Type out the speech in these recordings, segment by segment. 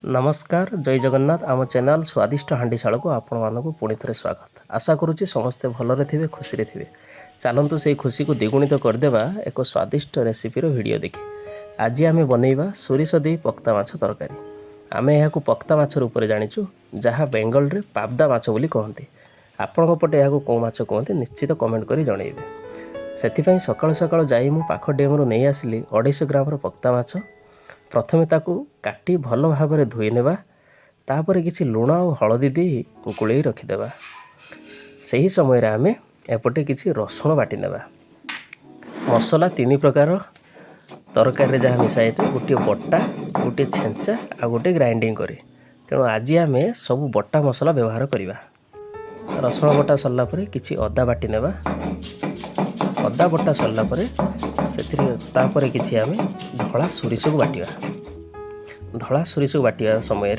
नमस्कार जय जगन्नाथ आम चैनल स्वादिष्ट हांडीशाला को आपण मानक पुणी थे स्वागत। आशा करुच्ची समस्ते भलरे थे खुशी थे। चलतु से खुशी को द्विगुणित करदेवा एक स्वादिष्ट रेसिपीर वीडियो देखि। आज आम बनइबा सोरिष दे पक्ता माछ तरकारी। आम यह पक्ता माछ रूप में जाचु जहाँ बेंगल रे पाबदा माछ बोली कहते। आपण पटे यह कौ माछ कहते निश्चित कमेंट कर जनइबे। से सकाल सकाल जाई मु पाख डेमरू नहीं आसिली 250 ग्राम पक्ता माछ। प्रथमे ताकू काटी भल भाव में धोई नेबा तापर किसी लुण और हलदी दे गोलई रखिदेबा। सही समय आम एपटे किसी रसुण बाटी नेबा। मसला 3 प्रकार तरकारी जहाँ मिसाई थे गोटे बटा गोटे छेंचा आ गोटे ग्राइंडिंग करे। तेणु आज आम सब बटा मसला व्यवहार करवा। रसुण बटा सरला परे किसी अदा बाटी नेबा। अदा बटा सरला परे तापर किसी आम धला सोरिष को बाटिया। धला सोरिष को बाटिया समय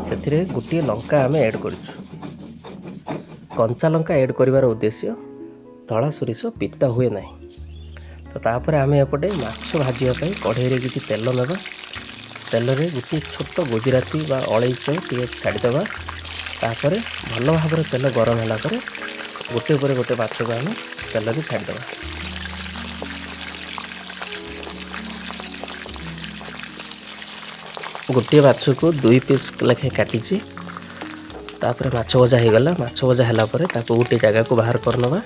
से गोटे लंका आम ऐड कर कंचा लंका ऐड कर उद्देश्य धला सोरिष पिता हुए ना। तो तापर आम एपटे माछ भाजापी कढ़ई किसी तेल नेबा। तेल रे गोटे छोट गुजराती बा अलैच टे छाड़ीदेवा। तापर भल भाव में तेल गरम होला पर गोटे पर गोटे माछ को आम तेल में छाड़ीदेवा। गोटे माछ को 2 पीस लेखे काटी। तापर माछ भजा हो गला। माछ भजा है गोटे जगह को बाहर करनवा।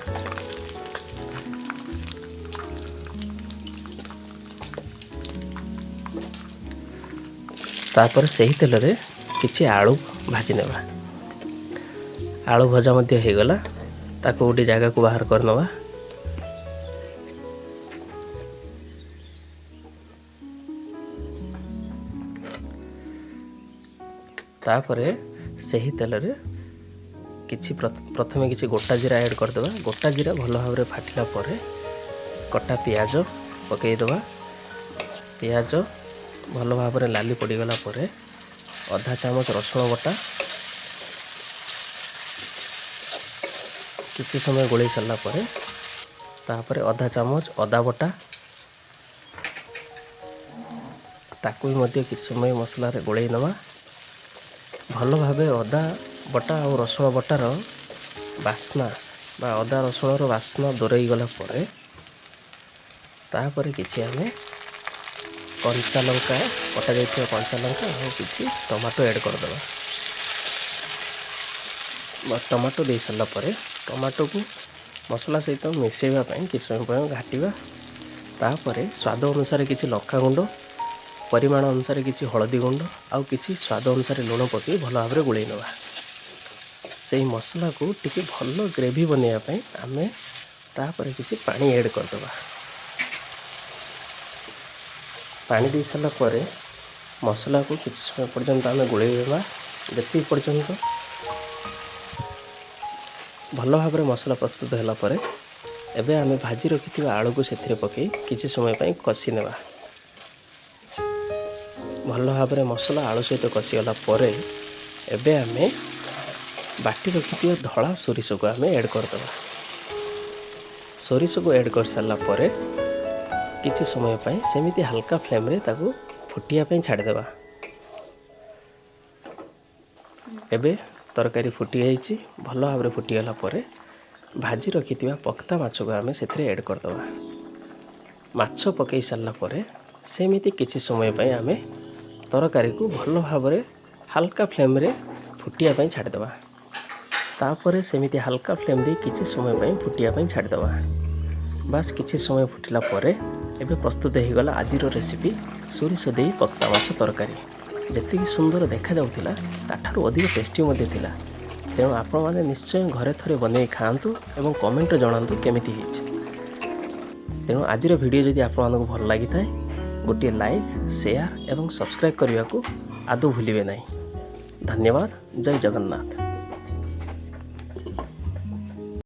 तापर सही तेल रे किछि आलू भाजी नेबा। आलू भजा मध्य हो गला ताको गोटे जगह को बाहर करनवा। तापर सही तेल रे किछि प्रथमे किछि गोटा जीरा ऐड करदेबा। गोटा जीरा भल भाव में फाटिला परे कटा पियाज पकईदेवा। पियाज भल भाव में लाली पड़गला परे आधा चामच रसुण बटा किछि समय गोलई सरला परे तापर आधा चामच अदा बटा ताकू मध्य किछि समय मसला रे गोलई नवा। भल भाव अदा बटा और रसुण बटार बास्ना बा अदा रसुण बास्ना दूरई गला परे तापर किछि आमे कंचा लंका कटा जाइथिबा कंचा लंका और किछि टमाटो ऐड कर देबा। टमाटो दे सरला परे टमाटो को मसला सहित मिसेଇବା ପାଇଁ किछि समय घाटिबा। तापर स्वाद अनुसार किछि लंका गुंड परिमाण अनुसार किछि हलदी गुंड आउ किछि स्वाद अनुसार लुण पकई भल भाव में गोलई नवा। से मसला को टिके भल ग्रेवी बनैया पई आमे तापर किछि पानी ऐड कर देबा। पानी दे सरला परे मसला को किछि समय पर्यंत आमे गोलई देबा। जति पर्यंत भल भाव में मसला प्रस्तुत होला परे एबे आमे भाजी रखिथिबा आलू को सेथिरे पकई किछि समय पई कसी नेबा। भल भाव में मसला आलू सहित कसीगला परे एबे आमे बाटी रखिथिबा धला सोरिष को आमे ऐड करदेबा। सोरिष को ऐड कर सारला परे किछि समय पई सेमिति हल्का फ्लेम रे ताकू फुटिया पई छाड़देबा। एबे तरकारी फुटी जाइछि। भल भाव में फुटीगला परे भाजी रखिथिबा पक्ता माछ को आमे सेथिरे ऐड करदेबा। माछ पकई सारला परे सेमिति किछि समय पई आमे तरकारी को भल भाव में हल्का फ्लेम रे फुटिया पई छाड़देबा। तापर सेमिति हल्का फ्लेम दे किछि समय पई फुटिया पई छाड़देबा। बास किछि समय फुटिला परे एबे प्रस्तुत हो गला आजिर रेसिपी सोरिष दे पक्ता माछ तरकारी। जति सुंदर देखा जाउथिला ताठारु अधिक टेस्टी मध्ये थिला। तेणु आपण माने निश्चय घरे थरे बनै खाआंतु एवं कमेंट जणांतु केमिति हिच। तेणु आजिर वीडियो जदि आपण मानकु भल लागि थाए गोटे लाइक शेयर एवं सब्सक्राइब करने को आदौ भूलिए नहीं। धन्यवाद। जय जगन्नाथ।